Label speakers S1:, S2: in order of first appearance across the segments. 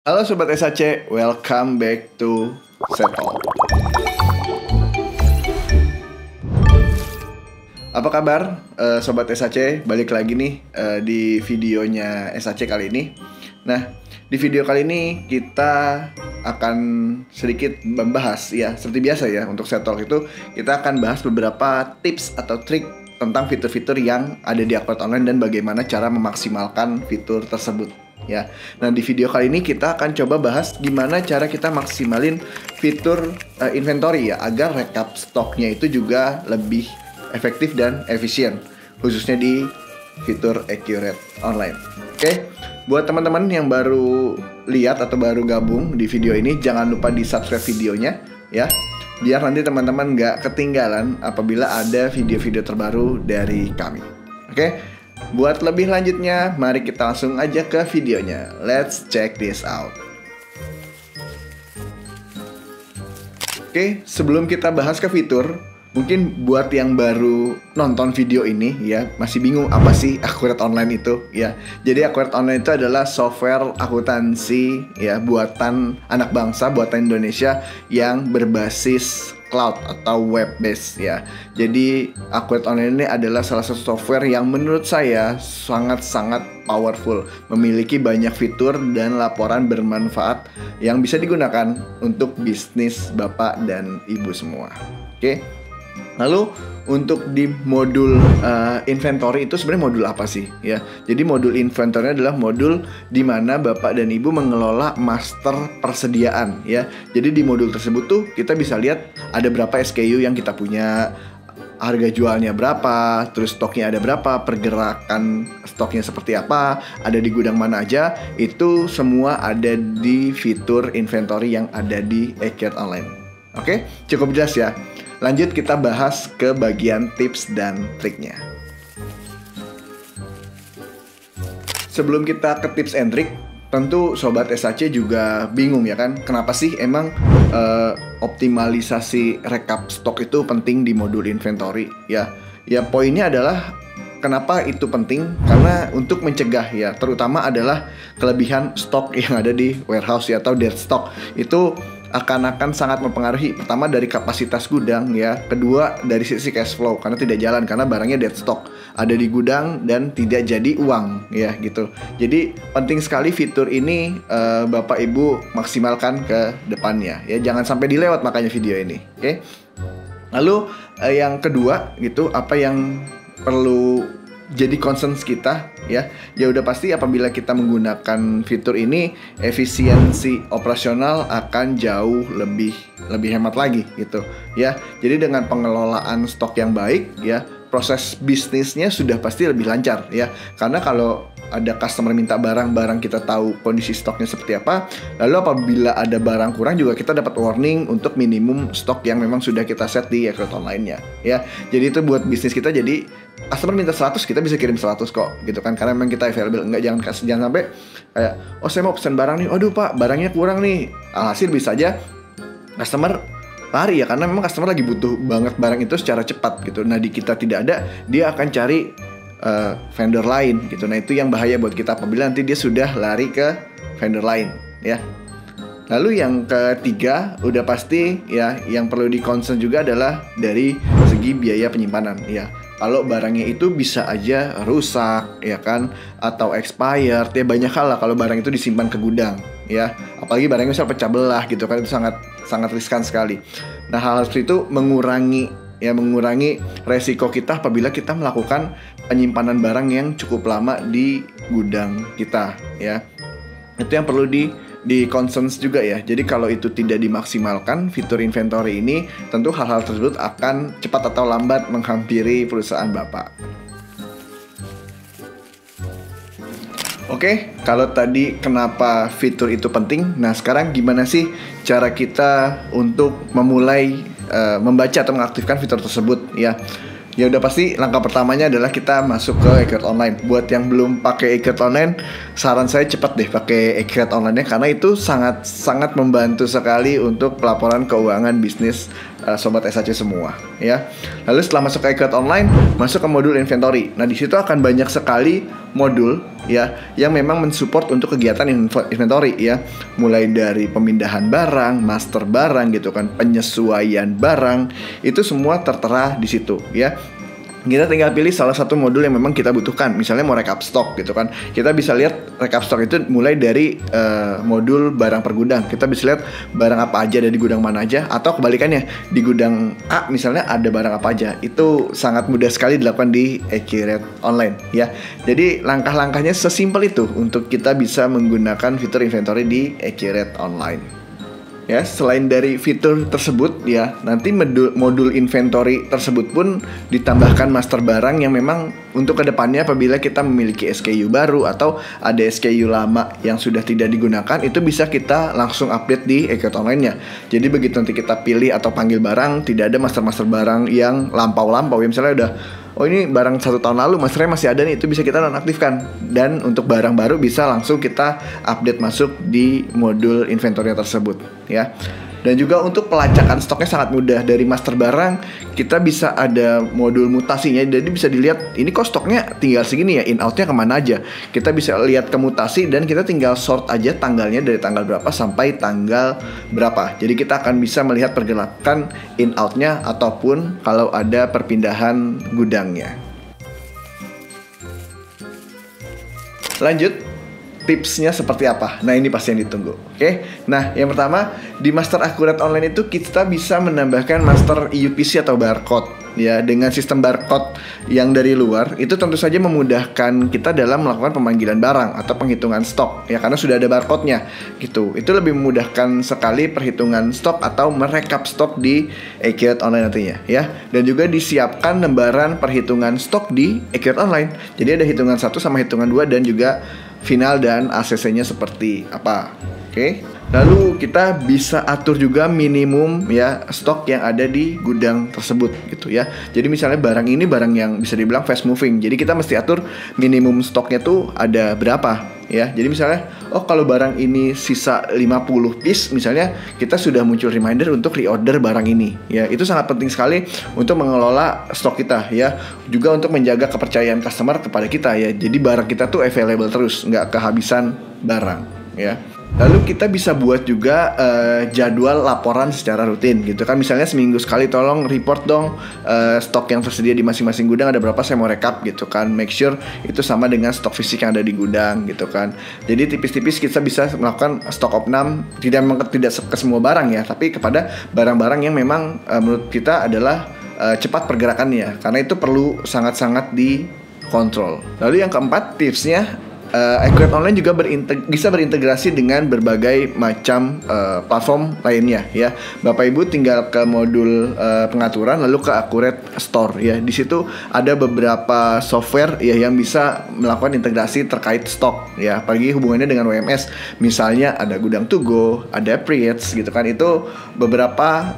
S1: Halo Sobat SAC, welcome back to Settle. Apa kabar Sobat SAC? Balik lagi nih di videonya SAC kali ini. Nah, di video kali ini kita akan sedikit membahas ya, seperti biasa ya, untuk Settle itu kita akan bahas beberapa tips atau trik tentang fitur-fitur yang ada di Acquired Online dan bagaimana cara memaksimalkan fitur tersebut ya. Nah, di video kali ini kita akan coba bahas gimana cara kita maksimalin fitur inventory ya, agar rekap stoknya itu juga lebih efektif dan efisien, khususnya di fitur Acquired Online. Oke, buat teman-teman yang baru lihat atau baru gabung di video ini, jangan lupa di subscribe videonya ya, biar nanti teman-teman nggak ketinggalan apabila ada video-video terbaru dari kami. Oke, buat lebih lanjutnya, mari kita langsung aja ke videonya. Let's check this out. Oke, sebelum kita bahas ke fitur, mungkin buat yang baru nonton video ini ya, masih bingung apa sih Acquired Online itu ya. Jadi Acquired Online itu adalah software akuntansi ya, buatan anak bangsa, buatan Indonesia yang berbasis cloud atau web based ya. Jadi Acquired Online ini adalah salah satu software yang menurut saya sangat-sangat powerful, memiliki banyak fitur dan laporan bermanfaat yang bisa digunakan untuk bisnis Bapak dan Ibu semua. Oke. Lalu untuk di modul inventory itu sebenarnya modul apa sih ya? Jadi modul inventory adalah modul di mana Bapak dan Ibu mengelola master persediaan ya. Jadi di modul tersebut tuh kita bisa lihat ada berapa SKU yang kita punya, harga jualnya berapa, terus stoknya ada berapa, pergerakan stoknya seperti apa, ada di gudang mana aja. Itu semua ada di fitur inventory yang ada di Acquired Online. Oke, cukup jelas ya. Lanjut kita bahas ke bagian tips dan triknya. Sebelum kita ke tips and trick, tentu Sobat SAC juga bingung ya kan, kenapa sih emang optimalisasi rekap stok itu penting di modul inventory ya. Ya poinnya adalah kenapa itu penting, karena untuk mencegah ya, terutama adalah kelebihan stok yang ada di warehouse ya, atau dead stock. Itu akan sangat mempengaruhi, pertama dari kapasitas gudang ya, kedua dari sisi cash flow karena tidak jalan karena barangnya dead stock, ada di gudang dan tidak jadi uang ya gitu. Jadi penting sekali fitur ini Bapak Ibu maksimalkan ke depannya ya, jangan sampai dilewat makanya video ini. Oke. Lalu yang kedua gitu, apa yang perlu jadi concern kita ya, ya udah pasti apabila kita menggunakan fitur ini, efisiensi operasional akan jauh lebih hemat lagi gitu ya. Jadi dengan pengelolaan stok yang baik ya, proses bisnisnya sudah pasti lebih lancar ya. Karena kalau ada customer minta barang kita tahu kondisi stoknya seperti apa. Lalu apabila ada barang kurang juga kita dapat warning untuk minimum stok yang memang sudah kita set di Acquired Online-nya ya. Jadi itu buat bisnis kita, jadi customer minta 100 kita bisa kirim 100 kok gitu kan, karena memang kita available. Jangan sampai kayak, oh saya mau pesan barang nih, aduh pak barangnya kurang nih, alhasil bisa aja customer lari ya, karena memang customer lagi butuh banget barang itu secara cepat gitu. Nah di kita tidak ada, dia akan cari vendor lain gitu. Nah itu yang bahaya buat kita apabila nanti dia sudah lari ke vendor lain ya. Lalu yang ketiga udah pasti ya, yang perlu di-concern juga adalah dari segi biaya penyimpanan ya. Kalau barangnya itu bisa aja rusak ya kan, atau expired ya, banyak hal lah kalau barang itu disimpan ke gudang ya. Apalagi barangnya misal pecah belah gitu kan, itu sangat riskan sekali. Nah hal seperti itu mengurangi resiko kita apabila kita melakukan penyimpanan barang yang cukup lama di gudang kita ya. Itu yang perlu di concerns juga ya. Jadi kalau itu tidak dimaksimalkan fitur inventory ini, tentu hal-hal tersebut akan cepat atau lambat menghampiri perusahaan Bapak. Oke, kalau tadi kenapa fitur itu penting, nah sekarang gimana sih cara kita untuk memulai membaca atau mengaktifkan fitur tersebut ya. Ya udah pasti langkah pertamanya adalah kita masuk ke Acquired Online. Buat yang belum pakai Acquired Online, saran saya cepat deh pakai Acquired Online-nya, karena itu sangat membantu sekali untuk pelaporan keuangan bisnis Sobat SAC semua. ya. Lalu setelah masuk ke account online, masuk ke modul inventory. Nah, di situ akan banyak sekali modul ya yang memang mensupport untuk kegiatan inventory ya. Mulai dari pemindahan barang, master barang gitu kan, penyesuaian barang, itu semua tertera di situ ya. Kita tinggal pilih salah satu modul yang memang kita butuhkan. Misalnya mau rekap stok gitu kan, kita bisa lihat rekap stok itu mulai dari modul barang per gudang. Kita bisa lihat barang apa aja ada di gudang mana aja. Atau kebalikannya, di gudang A misalnya ada barang apa aja. Itu sangat mudah sekali dilakukan di Accurate Online ya. Jadi langkah-langkahnya sesimpel itu untuk kita bisa menggunakan fitur inventory di Accurate Online. Ya, selain dari fitur tersebut ya, nanti modul inventory tersebut pun ditambahkan master barang yang memang untuk kedepannya apabila kita memiliki SKU baru atau ada SKU lama yang sudah tidak digunakan, itu bisa kita langsung update di account online-nya. Jadi begitu nanti kita pilih atau panggil barang, tidak ada master barang yang lampau-lampau ya. Misalnya udah, oh ini barang 1 tahun lalu masternya masih ada nih, itu bisa kita nonaktifkan. Dan untuk barang baru bisa langsung kita update masuk di modul inventory tersebut ya. Dan juga untuk pelacakan stoknya sangat mudah. Dari master barang kita bisa ada modul mutasinya. Jadi bisa dilihat ini kok stoknya tinggal segini ya, in outnya kemana aja. Kita bisa lihat ke mutasi dan kita tinggal sort aja tanggalnya dari tanggal berapa sampai tanggal berapa. Jadi kita akan bisa melihat pergerakan in outnya ataupun kalau ada perpindahan gudangnya. Lanjut, tipsnya seperti apa? Nah, ini pasti yang ditunggu. Oke. Nah, yang pertama, di Master Accurate Online itu kita bisa menambahkan Master EUPC atau barcode ya. Dengan sistem barcode yang dari luar, itu tentu saja memudahkan kita dalam melakukan pemanggilan barang atau penghitungan stok ya, karena sudah ada barcode-nya gitu. Itu lebih memudahkan sekali perhitungan stok atau merekap stok di Accurate Online nantinya ya. Dan juga disiapkan lembaran perhitungan stok di Accurate Online. Jadi ada hitungan 1 sama hitungan 2 dan juga final dan ACC-nya seperti apa. Oke. Lalu kita bisa atur juga minimum ya stok yang ada di gudang tersebut gitu ya. Jadi misalnya barang ini barang yang bisa dibilang fast moving. Jadi kita mesti atur minimum stoknya tuh ada berapa ya. Jadi misalnya kalau barang ini sisa 50 piece misalnya, kita sudah muncul reminder untuk reorder barang ini ya. Itu sangat penting sekali untuk mengelola stok kita ya. Juga untuk menjaga kepercayaan customer kepada kita ya. Jadi barang kita tuh available terus, nggak kehabisan barang ya. Lalu kita bisa buat juga jadwal laporan secara rutin gitu kan. Misalnya seminggu sekali tolong report dong stok yang tersedia di masing-masing gudang ada berapa, saya mau rekap gitu kan. Make sure itu sama dengan stok fisik yang ada di gudang gitu kan. Jadi tipis-tipis kita bisa melakukan stok opnam, tidak ke semua barang ya, tapi kepada barang-barang yang memang menurut kita adalah cepat pergerakannya, karena itu perlu sangat-sangat dikontrol. Lalu yang keempat tipsnya, Accurate Online juga bisa berintegrasi dengan berbagai macam platform lainnya ya. Bapak Ibu tinggal ke modul pengaturan lalu ke Accurate Store ya. Di situ ada beberapa software ya yang bisa melakukan integrasi terkait stok ya. Apalagi hubungannya dengan WMS. Misalnya ada Gudang To Go, ada Preets gitu kan. Itu beberapa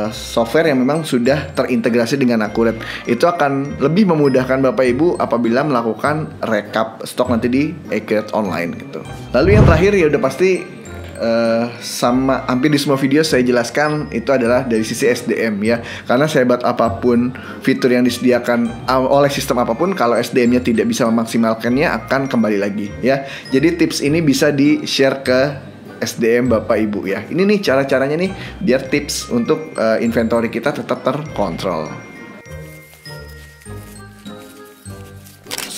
S1: software yang memang sudah terintegrasi dengan Accurate. Itu akan lebih memudahkan Bapak Ibu apabila melakukan rekap stok nanti di Accurate Online gitu. Lalu yang terakhir ya udah pasti sama hampir di semua video saya jelaskan itu adalah dari sisi SDM ya. Karena sehebat apapun fitur yang disediakan oleh sistem apapun, kalau SDM-nya tidak bisa memaksimalkannya akan kembali lagi ya. Jadi tips ini bisa di-share ke SDM Bapak Ibu ya. Ini nih cara-caranya nih biar tips untuk inventory kita tetap terkontrol.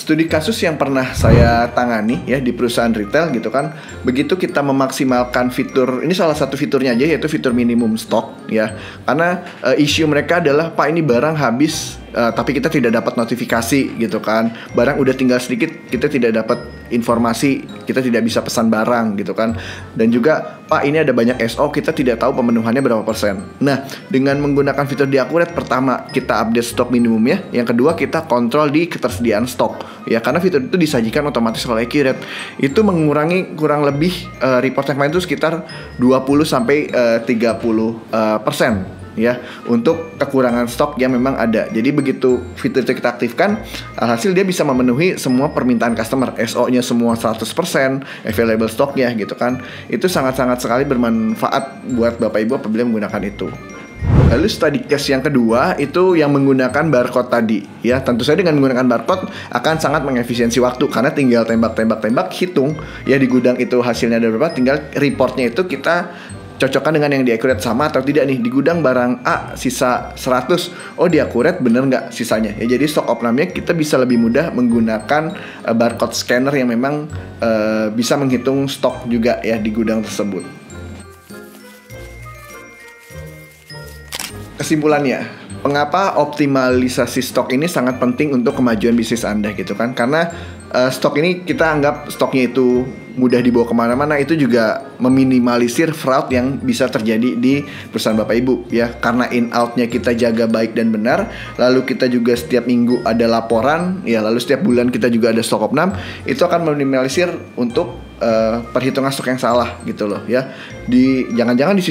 S1: Studi kasus yang pernah saya tangani ya di perusahaan retail gitu kan. Begitu kita memaksimalkan fitur, ini salah satu fiturnya aja yaitu fitur minimum stok ya. Karena isu mereka adalah, Pak ini barang habis tapi kita tidak dapat notifikasi gitu kan. Barang udah tinggal sedikit, kita tidak dapat informasi, kita tidak bisa pesan barang gitu kan. Dan juga, Pak ini ada banyak SO, kita tidak tahu pemenuhannya berapa persen. Nah, dengan menggunakan fitur di Accurate, pertama kita update stok minimumnya, yang kedua kita kontrol di ketersediaan stok ya, karena fitur itu disajikan otomatis oleh Accurate. Itu mengurangi kurang lebih report yang kemarin itu sekitar 20-30% ya untuk kekurangan stok yang memang ada. Jadi begitu fitur itu kita aktifkan, hasil dia bisa memenuhi semua permintaan customer, SO-nya semua 100%, available stoknya gitu kan. Itu sangat-sangat sekali bermanfaat buat Bapak Ibu apabila menggunakan itu. Lalu study case yang kedua itu yang menggunakan barcode tadi. Ya, tentu saja dengan menggunakan barcode akan sangat mengefisiensi waktu karena tinggal tembak, hitung ya di gudang itu hasilnya ada berapa, tinggal reportnya itu kita cocokkan dengan yang di accurate sama atau tidak nih. Di gudang barang A sisa 100, oh di accurate bener nggak sisanya ya. Jadi stok opnamnya kita bisa lebih mudah menggunakan barcode scanner yang memang bisa menghitung stok juga ya di gudang tersebut. Kesimpulannya, mengapa optimalisasi stok ini sangat penting untuk kemajuan bisnis Anda gitu kan? Karena stok ini kita anggap stoknya itu mudah dibawa kemana-mana, itu juga meminimalisir fraud yang bisa terjadi di perusahaan Bapak Ibu ya. Karena in out-nya kita jaga baik dan benar, lalu kita juga setiap minggu ada laporan ya, lalu setiap bulan kita juga ada stok opnam, itu akan meminimalisir untuk perhitungan stok yang salah gitu loh ya. Jangan-jangan di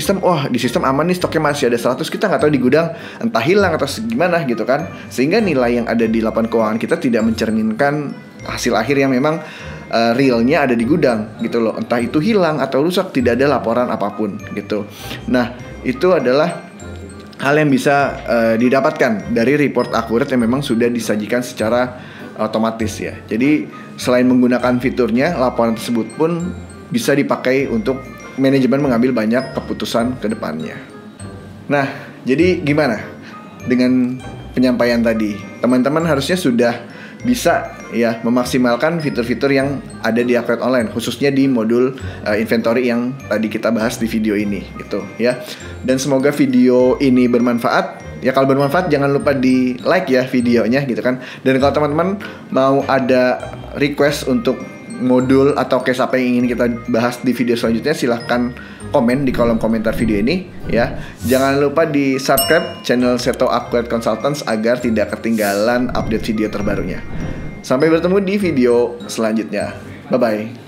S1: sistem aman nih, stoknya masih ada 100, kita nggak tahu di gudang entah hilang atau gimana gitu kan, sehingga nilai yang ada di laporan keuangan kita tidak mencerminkan hasil akhir yang memang realnya ada di gudang gitu loh. Entah itu hilang atau rusak, tidak ada laporan apapun gitu. Nah, itu adalah hal yang bisa didapatkan dari report akurat yang memang sudah disajikan secara otomatis ya. Jadi selain menggunakan fiturnya, laporan tersebut pun bisa dipakai untuk manajemen mengambil banyak keputusan ke depannya. Nah, jadi gimana dengan penyampaian tadi? Teman-teman harusnya sudah bisa ya memaksimalkan fitur-fitur yang ada di Accurate Online, khususnya di modul inventory yang tadi kita bahas di video ini gitu ya. Dan semoga video ini bermanfaat. Ya kalau bermanfaat jangan lupa di like ya videonya gitu kan. Dan kalau teman-teman mau ada request untuk modul atau case apa yang ingin kita bahas di video selanjutnya, silahkan komen di kolom komentar video ini ya. Jangan lupa di subscribe channel Seto Accurate Consultants agar tidak ketinggalan update video terbarunya. Sampai bertemu di video selanjutnya. Bye bye.